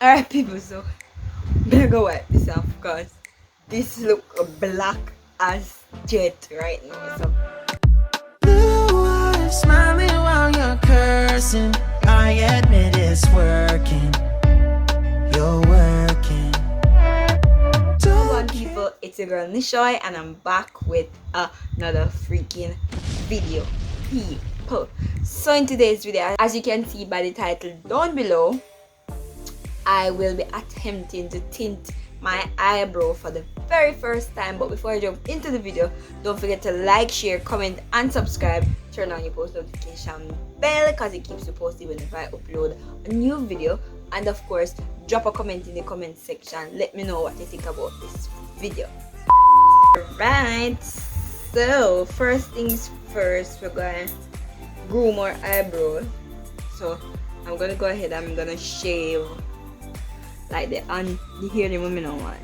Alright people, so better go wipe this off because this look black as jet right now. So Blue eyes smiling while you're cursing. I admit it's working. You're working. come on people, it's your girl Nishoy and I'm back with another freaking video people. So in today's video, as you can see by the title down below, I will be attempting to tint my eyebrow for the very first time. But before I jump into the video, don't forget to like, share, comment and subscribe. Turn on your post notification bell because it keeps you posted whenever I upload a new video. And of course, drop a comment in the comment section. Let me know what you think about this video. Alright, so first things first, we're gonna groom our eyebrows. So I'm gonna go ahead, I'm gonna shave like the hair the women don't want.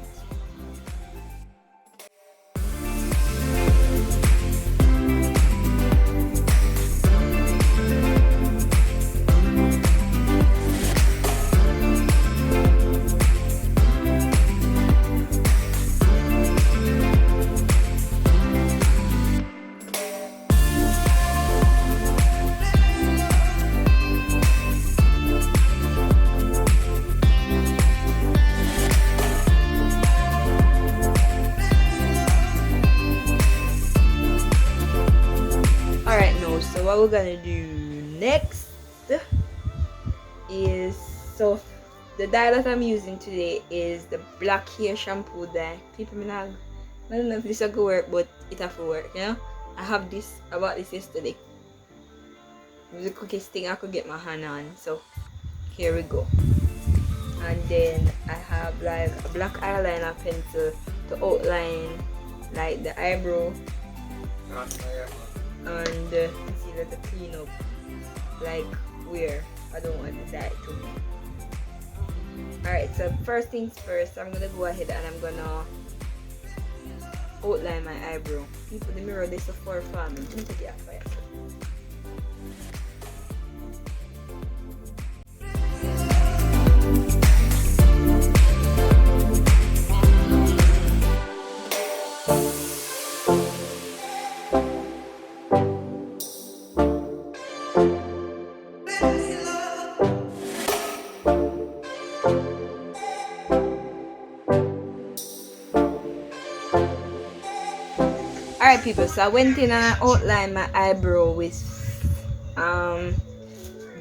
So what we're gonna do next is, so the dye that I'm using today is the black hair shampoo dye. People I don't know if this will go work, but it have to work, you know. I bought this yesterday. It was the quickest thing I could get my hand on. So here we go. And then I have like a black eyeliner pencil to outline like the eyebrow. And see that to clean up like where I don't want the dye to be. Alright, so first things first, I'm gonna go ahead and I'm gonna outline my eyebrow. People, the mirror this is for me. Let me take it off. Alright people, so I went in and I outlined my eyebrow with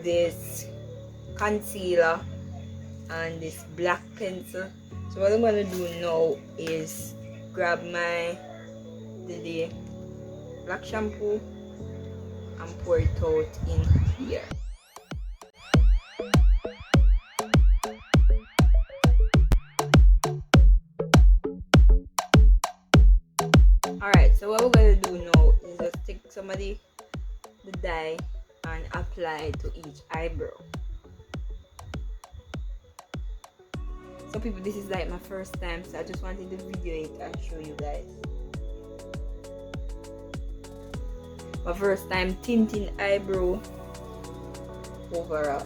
this concealer and this black pencil. So what I'm gonna do now is grab my the black shampoo and pour it out in here. Alright, so what we're gonna do now is just take some of the dye and apply it to each eyebrow. So people, this is like my first time, so I just wanted to video it and show you guys. My first time tinting eyebrow overall.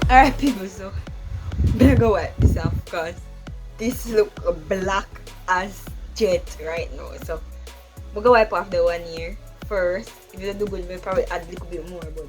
Alright people, so better go wipe this off because this look black as jet right now. So I'm gonna wipe off the one here first. If you don't do good, we'll probably add a little bit more, but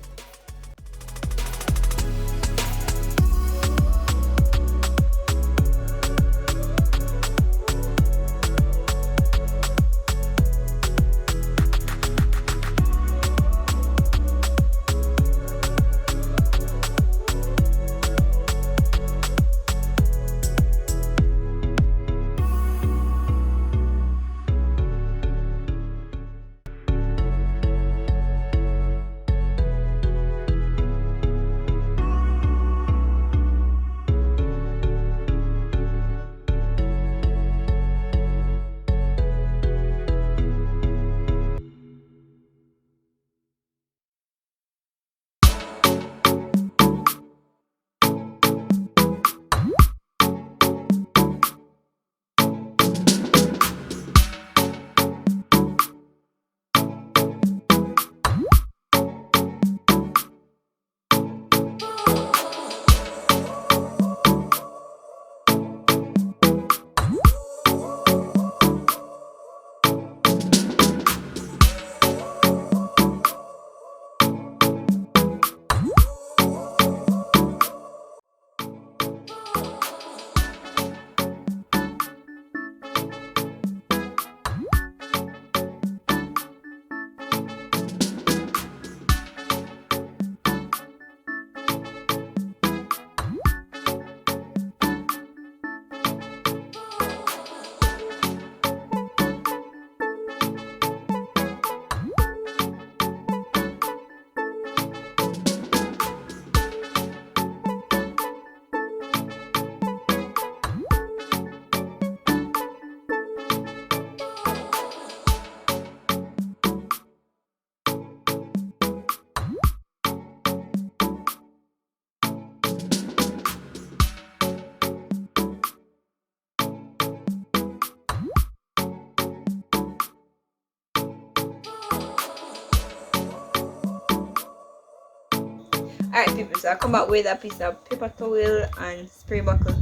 alright people, so I come back with a piece of paper towel and spray buckle.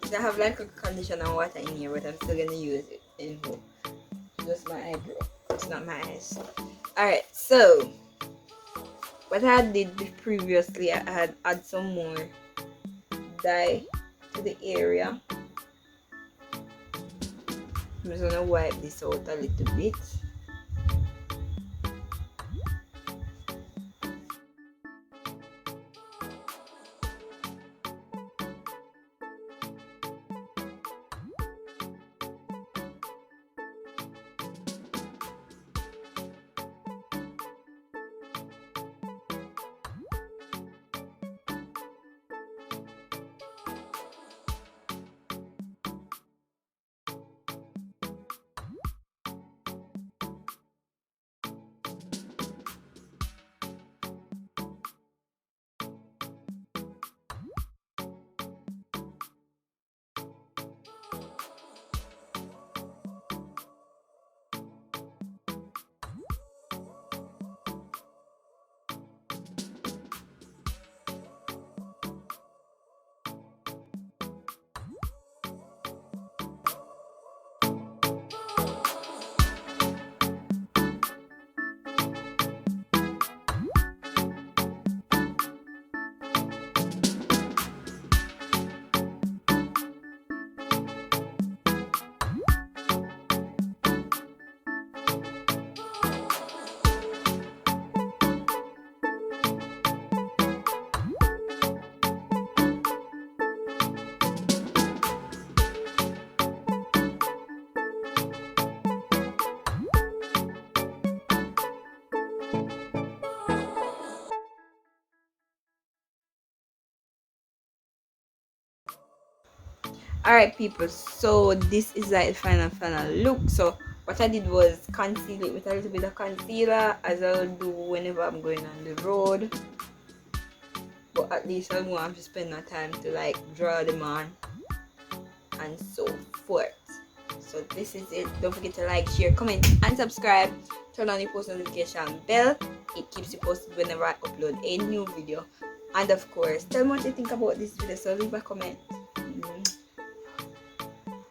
So I have like a conditioner and water in here, but I'm still gonna use it in home. Just my eyebrow, it's not my eyes. Alright, so what I did previously, I had add some more dye to the area. I'm just gonna wipe this out a little bit. Alright people, so this is like the final look. So what I did was conceal it with a little bit of concealer, as I'll do whenever I'm going on the road. But at least I won't have to spend my time to like draw them on and so forth. So this is it. Don't forget to like, share, comment and subscribe. Turn on the post notification bell. It keeps you posted whenever I upload a new video. And of course, tell me what you think about this video, so leave a comment.